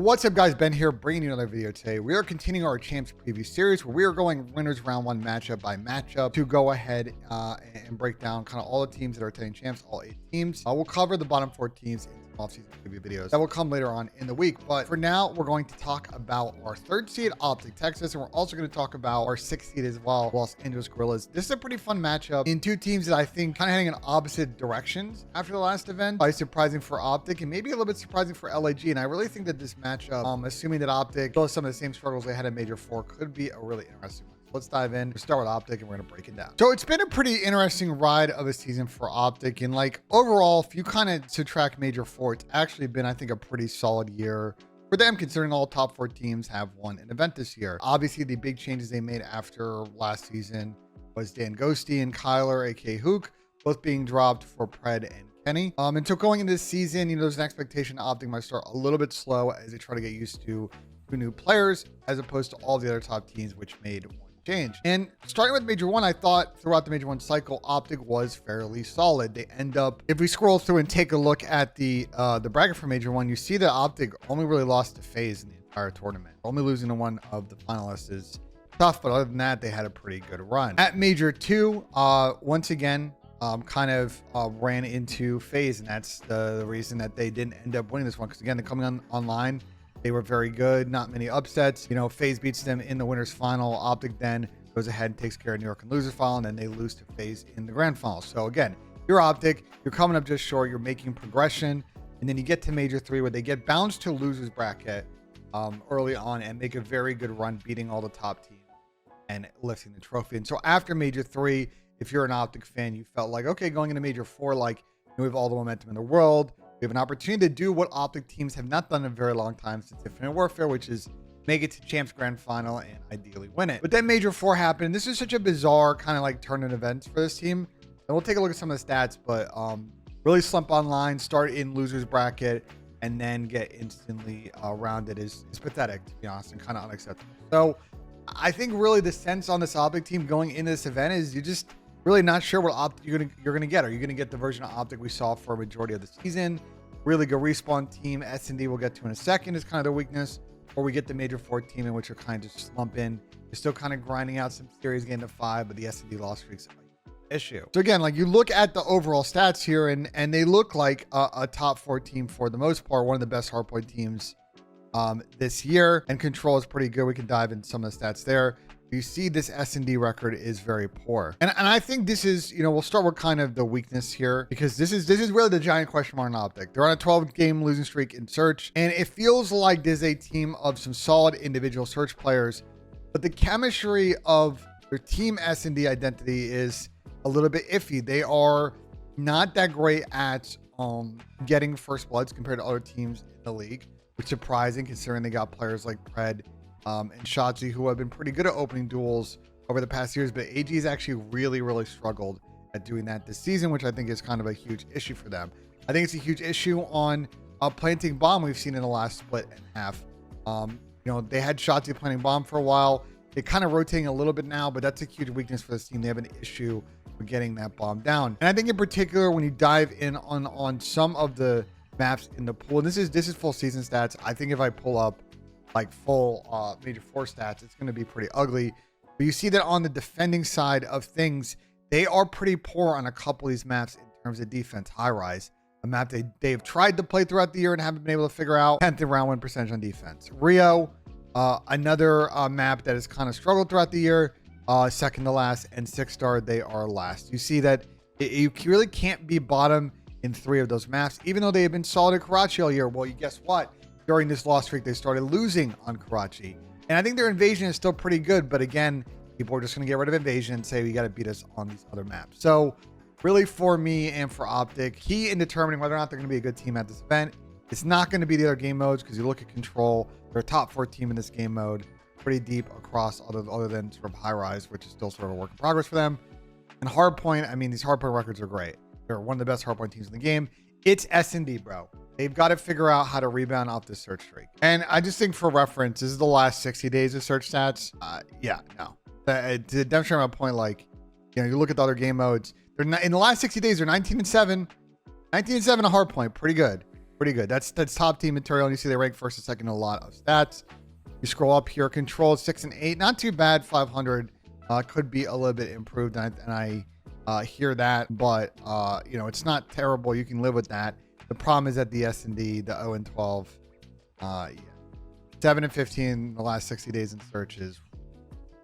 What's up, guys? Ben here, bringing you another video today. We are continuing our champs preview series where we are going winners round one matchup by matchup to go ahead and break down kind of all the teams that are attending champs, all 8 teams. We'll cover the bottom 4 teams in some off-season preview videos that will come later on in the week. But for now, we're going to talk about our 3rd seed, OpTic Texas, and we're also going to talk about our 6th seed as well, Los Angeles Guerrillas. This is a pretty fun matchup in 2 teams that I think kind of heading in opposite directions after the last event. Probably surprising for OpTic and maybe a little bit surprising for LAG. And I really think that this matchup, assuming that OpTic still has some of the same struggles they had in Major 4, could be a really interesting one. So let's dive in. We'll start with OpTic and we're going to break it down. So it's been a pretty interesting ride of a season for OpTic. And like overall, if you kind of subtract Major 4, it's actually been, I think, a pretty solid year for them, considering all top 4 teams have won an event this year. Obviously, the big changes they made after last season was Dan Ghosty and Kyler, aka Hook, both being dropped for Pred and Kenny. And so going into this season, you know, there's an expectation OpTic might start a little bit slow as they try to get used to new players, as opposed to all the other top teams, which made one change. And starting with Major 1, I thought throughout the Major 1 cycle, OpTic was fairly solid. They end up, if we scroll through and take a look at the bracket for Major 1, you see that OpTic only really lost to FaZe in the entire tournament. Only losing to one of the finalists is tough, but other than that, they had a pretty good run. At Major 2, once again, kind of ran into FaZe, and that's the reason that they didn't end up winning this one, because again, they're coming online. They were very good, not many upsets. You know, FaZe beats them in the winners final. OpTic then goes ahead and takes care of New York in losers final, and then they lose to FaZe in the grand final. So again, you're OpTic, you're coming up just short, you're making progression, and then you get to Major 3 where they get bounced to losers bracket early on and make a very good run, beating all the top teams and lifting the trophy. And so after Major 3, if you're an OpTic fan, you felt like, okay, going into Major 4, like, you know, we have all the momentum in the world. We have an opportunity to do what OpTic teams have not done in a very long time since Infinite Warfare, which is make it to Champs Grand Final and ideally win it. But then Major 4 happened. This is such a bizarre kind of like turn in events for this team. And we'll take a look at some of the stats, but really slump online, start in losers bracket, and then get instantly rounded is pathetic, to be honest, and kind of unacceptable. So I think really the sense on this OpTic team going into this event is you just really not sure what OpTic you're gonna get. Are you gonna get the version of OpTic we saw for a majority of the season? Really good respawn team. S&D we'll get to in a second is kind of their weakness. Or we get the Major 4 team in which you're kind of just slump in. You're still kind of grinding out some series, getting to 5, but the S&D loss streaks issue. So again, like you look at the overall stats here, and they look like a top 4 team for the most part, one of the best hardpoint teams this year, and control is pretty good. We can dive into some of the stats there. You see this S&D record is very poor. And I think this is, you know, we'll start with kind of the weakness here, because this is really the giant question mark on OpTic. They're on a 12-game losing streak in Search, and it feels like there's a team of some solid individual Search players, but the chemistry of their team S&D identity is a little bit iffy. They are not that great at getting first bloods compared to other teams in the league, which is surprising considering they got players like Pred and Shotzi, who have been pretty good at opening duels over the past years, but AG has actually really struggled at doing that this season, which I think is kind of a huge issue for them. I think it's a huge issue on planting bomb we've seen in the last split and half. You know, they had Shotzi planting bomb for a while. They're kind of rotating a little bit now, but that's a huge weakness for this team. They have an issue with getting that bomb down. And I think in particular, when you dive in on some of the maps in the pool, and this is full season stats. I think if I pull up like full Major 4 stats, it's going to be pretty ugly. But you see that on the defending side of things, they are pretty poor on a couple of these maps in terms of defense. High Rise, a map they've tried to play throughout the year and haven't been able to figure out. 10th in round win percentage on defense. Rio, another map that has kind of struggled throughout the year, second to last, and 6-star, they are last. You see that you really can't be bottom in 3 of those maps, even though they have been solid at Karachi all year. Well, guess what? During this loss streak, they started losing on Karachi. And I think their invasion is still pretty good. But again, people are just going to get rid of invasion and say, we got to beat us on these other maps. So really for me and for OpTic, key in determining whether or not they're going to be a good team at this event, it's not going to be the other game modes, because you look at control, they're a top 4 team in this game mode, pretty deep across other than sort of High Rise, which is still sort of a work in progress for them. And hardpoint, I mean, these hardpoint records are great. They're one of the best hardpoint teams in the game. It's S&D, bro. They've got to figure out how to rebound off this Search streak. And I just think for reference, this is the last 60 days of Search stats. Yeah, no. To demonstrate my point, like, you know, you look at the other game modes, they're not, in the last 60 days, they're 19-7. 19-7 a hard point, pretty good. Pretty good. That's top team material. And you see they rank first and second in a lot of stats. You scroll up here, control 6 and 8. Not too bad. 500 could be a little bit improved. And I hear that, but you know, it's not terrible. You can live with that. The problem is that the S&D, the 0 and 12, yeah, 7 and 15 in the last 60 days in searches.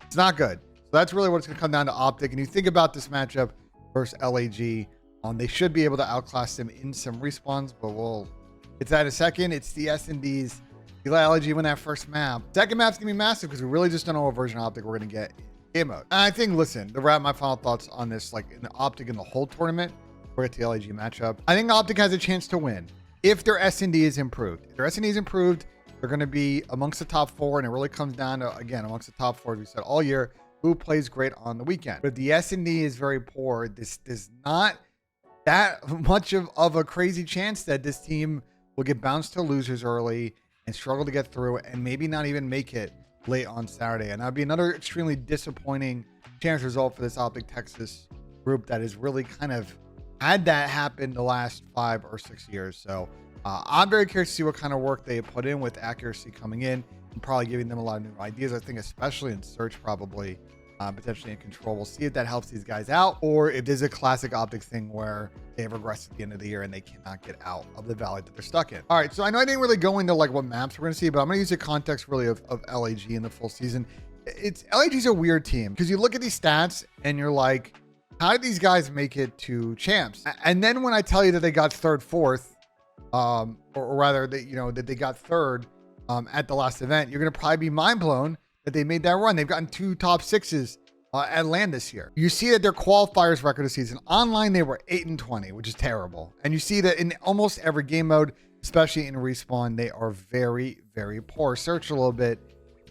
It's not good. So that's really what it's going to come down to OpTic. And you think about this matchup versus LAG, they should be able to outclass them in some respawns, but we'll get to that in a second. It's the S&Ds. You let LAG win that first map. Second map's going to be massive because we really just don't know what version of OpTic we're going to get in game mode. And I think, listen, to wrap my final thoughts on this, like in the OpTic in the whole tournament, we'll get to the LAG matchup. I think OpTic has a chance to win if their S&D is improved. If their S&D is improved, they're going to be amongst the top 4, and it really comes down to, again, amongst the top 4, as we said all year, who plays great on the weekend. But if the S&D is very poor, this is not that much of a crazy chance that this team will get bounced to losers early and struggle to get through and maybe not even make it late on Saturday. And that'd be another extremely disappointing chance result for this OpTic Texas group that has really kind of had that happen the last 5 or 6 years. So I'm very curious to see what kind of work they put in with accuracy coming in and probably giving them a lot of new ideas. I think especially in search, probably potentially in control. We'll see if that helps these guys out, or if there's a classic OpTic thing where they have regressed at the end of the year and they cannot get out of the valley that they're stuck in. All right, so I know I didn't really go into like what maps we're going to see, but I'm going to use the context really of LAG in the full season. LAG's a weird team because you look at these stats and you're like, how did these guys make it to champs? And then when I tell you that they got third, fourth, or rather that, you know, that they got third at the last event, you're going to probably be mind blown that they made that run. They've gotten 2 top 6s at LAN this year. You see that their qualifiers record this season online, they were 8 and 20, which is terrible. And you see that in almost every game mode, especially in respawn, they are very, very poor. Search a little bit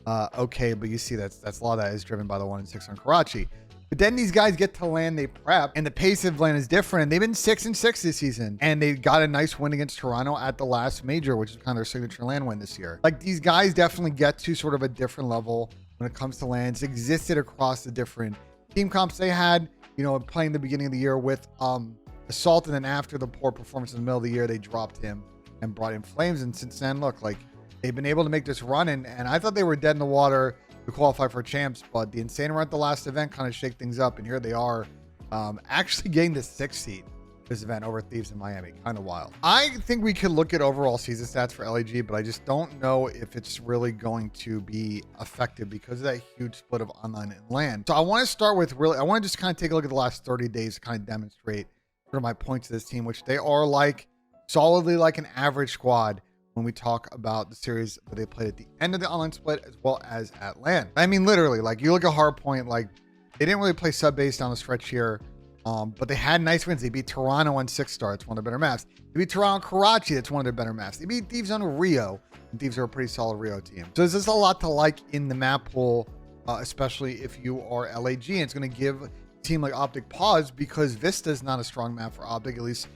okay, but you see that's a lot of that is driven by the 1 and 6 on Karachi. But then these guys get to LAN, they prep, and the pace of LAN is different. And they've been 6 and 6 this season, and they got a nice win against Toronto at the last major, which is kind of their signature LAN win this year. Like, these guys definitely get to sort of a different level when it comes to LANs. Existed across the different team comps they had, you know, playing the beginning of the year with Assault, and then after the poor performance in the middle of the year, they dropped him and brought in Flames. And since then, look, like, they've been able to make this run, and I thought they were dead in the water to qualify for champs, but the insane run at the last event kind of shake things up, and here they are actually getting the 6th seed this event over Thieves in Miami. Kind of wild. I think we could look at overall season stats for LAG, but I just don't know if it's really going to be effective because of that huge split of online and LAN. So I want to start with I want to just kind of take a look at the last 30 days to kind of demonstrate sort of my points of this team, which they are like solidly like an average squad when we talk about the series that they played at the end of the online split as well as at LAN. I mean, literally, like, you look at Hardpoint, like, they didn't really play sub-base down the stretch here, but they had nice wins. They beat Toronto on 6-star. It's one of their better maps. They beat Toronto on Karachi. That's one of their better maps. They beat Thieves on Rio, and Thieves are a pretty solid Rio team. So there's just a lot to like in the map pool, especially if you are LAG. And it's going to give a team like OpTic pause because Vista is not a strong map for OpTic, at least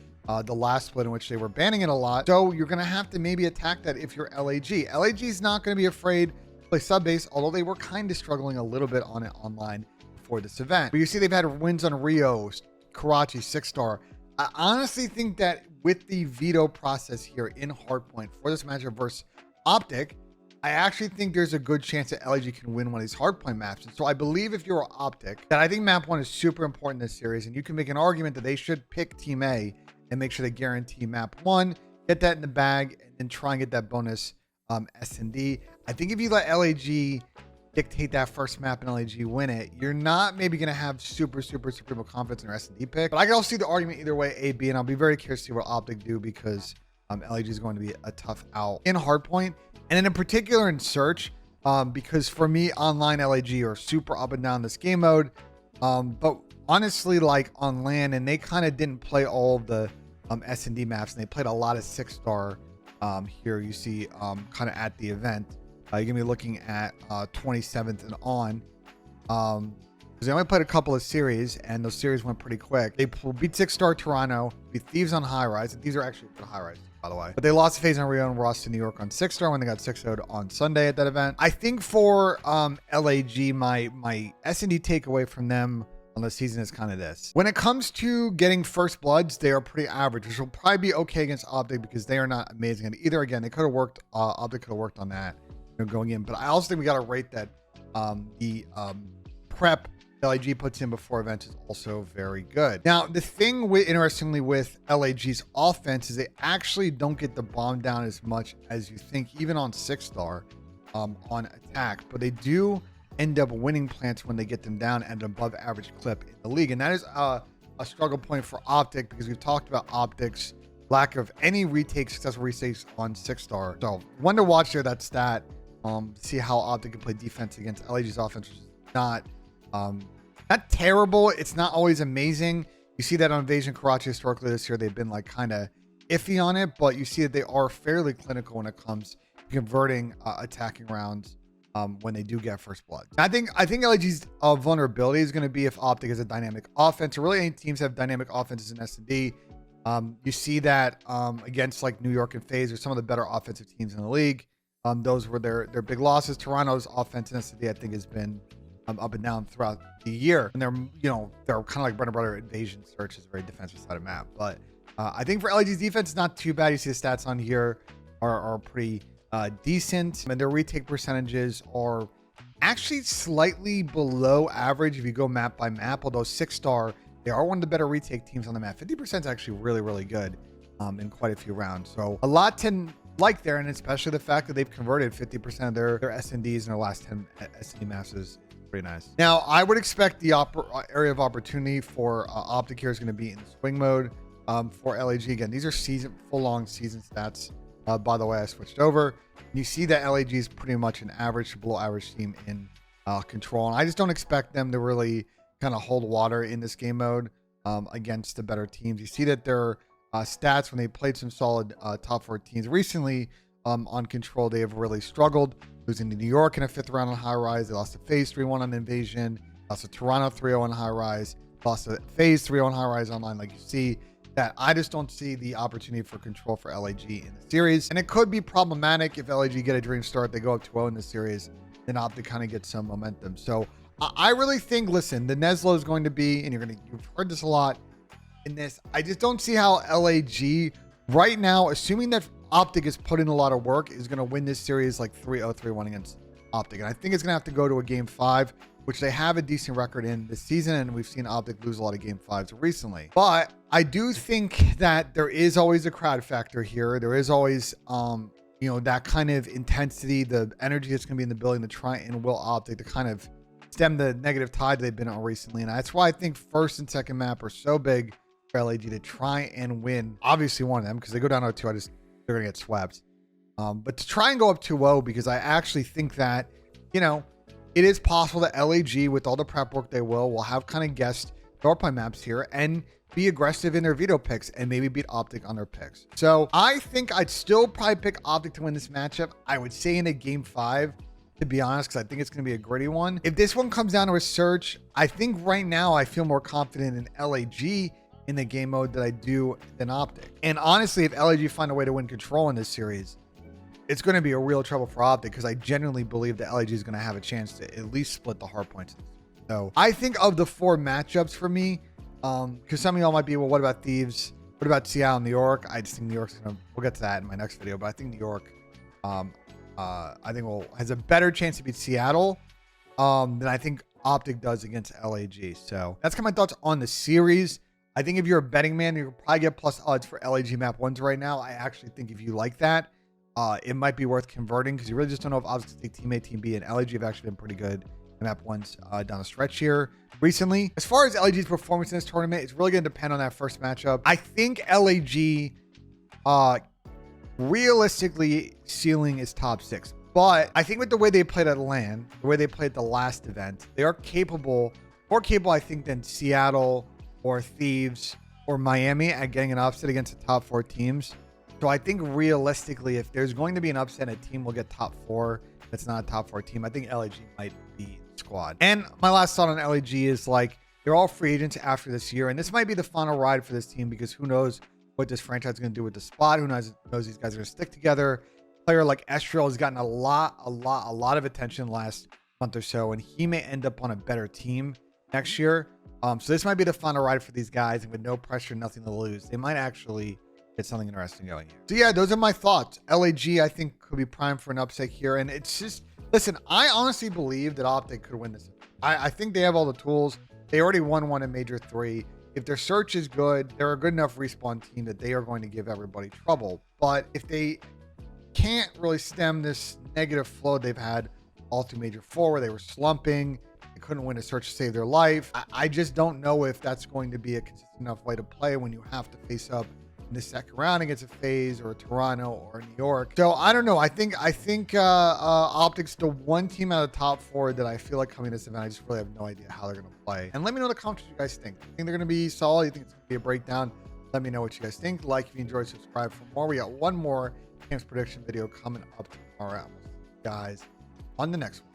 the last split in which they were banning it a lot. So you're going to have to maybe attack that if you're LAG. LAG is not going to be afraid to play sub-base, although they were kind of struggling a little bit on it online before this event. But you see they've had wins on Rio, Karachi, 6-star. I honestly think that with the veto process here in Hardpoint for this matchup versus OpTic, I actually think there's a good chance that LAG can win one of these Hardpoint maps. And so I believe if you're OpTic, that I think map 1 is super important in this series, and you can make an argument that they should pick Team A and make sure they guarantee map 1, get that in the bag, and then try and get that bonus S&D. I think if you let LAG dictate that first map and LAG win it, you're not maybe going to have super confidence in your S&D pick. But I can also see the argument either way, A, B, and I'll be very curious to see what OpTic do because LAG is going to be a tough out in Hardpoint. And then in particular in Search, because for me, online LAG are super up and down this game mode. But honestly, like on LAN, and they kind of didn't play all of the S&D maps, and they played a lot of 6-star here. You see kind of at the event. You're going to be looking at 27th and on. Because they only played a couple of series, and those series went pretty quick. They beat 6-star Toronto, beat Thieves on High Rise. And these are actually pretty high rise, by the way. But they lost to FaZe on Rio and Ross to New York on 6-star when they got 6-0'd on Sunday at that event. I think for LAG, my S&D takeaway from them on the season is kind of this. When it comes to getting first bloods, they are pretty average, which will probably be okay against OpTic because they are not amazing at either. Again, they could have worked, OpTic could have worked on that, going in. But I also think we got to rate that the prep LAG puts in before events is also very good. Now, the thing interestingly with LAG's offense is they actually don't get the bomb down as much as you think, even on 6-star on attack, but they do end up winning plants when they get them down at an above average clip in the league. And that is a struggle point for OpTic because we've talked about OpTic's lack of any successful retakes on 6-star. So one to watch there, that stat, see how OpTic can play defense against LAG's offense, which is not terrible. It's not always amazing. You see that on Invasion Karachi historically this year, they've been like kind of iffy on it, but you see that they are fairly clinical when it comes to converting attacking rounds when they do get first blood. I think LAG's vulnerability is going to be if OpTic is a dynamic offense, or really any teams have dynamic offenses in S&D. You see that against like New York and FaZe, or some of the better offensive teams in the league. Those were their big losses. Toronto's offense in S&D, I think, has been up and down throughout the year, and they're kind of like bread and butter. Invasion Search is a very defensive side of map, but I think for LAG's defense, it's not too bad. You see the stats on here are pretty decent, and their retake percentages are actually slightly below average if you go map by map. Although 6-star, they are one of the better retake teams on the map. 50% is actually really, really good in quite a few rounds. So a lot to like there, and especially the fact that they've converted 50% of their SNDs in their last 10 SND maps is pretty nice. Now, I would expect the area of opportunity for OpTic here is going to be in swing mode for LAG. Again, these are full-long season stats. By the way, I switched over. You see that LAG is pretty much an average to below average team in control. And I just don't expect them to really kind of hold water in this game mode against the better teams. You see that their stats when they played some solid top 4 teams recently on control, they have really struggled. Losing to New York in a 5th round on high rise. They lost to FaZe 3-1 on Invasion. Lost to Toronto 3-0 on high rise. Lost to FaZe 3-0 on high rise online. Like you see that, I just don't see the opportunity for control for LAG in the series. And it could be problematic if LAG get a dream start. They go up 2-0 in the series. Then OpTic kind of get some momentum. So I really think, listen, the Neslo is going to be, and you've heard this a lot in this. I just don't see how LAG right now, assuming that OpTic has put in a lot of work, is going to win this series like 3-0, 3-1 against OpTic. And I think it's going to have to go to a game 5, which they have a decent record in this season. And we've seen OpTic lose a lot of game 5s recently. But I do think that there is always a crowd factor here. There is always, that kind of intensity, the energy that's going to be in the building to try and will OpTic to kind of stem the negative tide they've been on recently. And that's why I think first and second map are so big for LAG to try and win. Obviously one of them, because they go down 0-2, they're going to get swept. But to try and go up 2-0, because I actually think that, it is possible that LAG, with all the prep work they will have kind of guessed Thorpine maps here and be aggressive in their veto picks and maybe beat OpTic on their picks. So I think I'd still probably pick OpTic to win this matchup. I would say in a game 5, to be honest, because I think it's going to be a gritty one. If this one comes down to a search, I think right now I feel more confident in LAG in the game mode that I do than OpTic. And honestly, if LAG find a way to win control in this series, it's going to be a real trouble for OpTic, because I genuinely believe that LAG is going to have a chance to at least split the hard points. So I think of the 4 matchups for me, because some of y'all might be, well, what about Thieves? What about Seattle, New York? I just think New York's going to, we'll get to that in my next video, but I think New York, I think has a better chance to beat Seattle than I think OpTic does against LAG. So that's kind of my thoughts on the series. I think if you're a betting man, you can probably get plus odds for LAG map 1s right now. I actually think if you like that, it might be worth converting, because you really just don't know if odds to take team A, team B, and LAG have actually been pretty good in map 1s down the stretch here recently. As far as LAG's performance in this tournament, it's really going to depend on that first matchup. I think LAG, realistically, ceiling is top 6. But I think with the way they played at LAN, the way they played the last event, they are more capable, I think, than Seattle or Thieves or Miami at getting an upset against the top 4 teams. So I think realistically, if there's going to be an upset, a team will get top 4. That's not a top 4 team. I think LAG might be the squad. And my last thought on LAG is, like, they're all free agents after this year. And this might be the final ride for this team, because who knows what this franchise is going to do with the spot. Who knows these guys are going to stick together. Player like Estrel has gotten a lot of attention last month or so, and he may end up on a better team next year. So this might be the final ride for these guys, and with no pressure, nothing to lose, they might actually get something interesting going here. So yeah, those are my thoughts. LAG, I think, could be primed for an upset here. And it's just, listen, I honestly believe that OpTic could win this. I think they have all the tools. They already won one in Major 3. If their search is good, they're a good enough respawn team that they are going to give everybody trouble. But if they can't really stem this negative flow they've had all through Major 4, where they were slumping, they couldn't win a search to save their life, I just don't know if that's going to be a consistent enough way to play when you have to face up in the second round against a FaZe or a Toronto or a New York. So I don't know. I think OpTic's the one team out of the top 4 that I feel like coming to this event. I just really have no idea how they're going to play. And let me know in the comments what you guys think. You think they're going to be solid? You think it's going to be a breakdown? Let me know what you guys think. Like if you enjoyed, subscribe for more. We got one more Camps prediction video coming up tomorrow. We'll see you guys on the next one.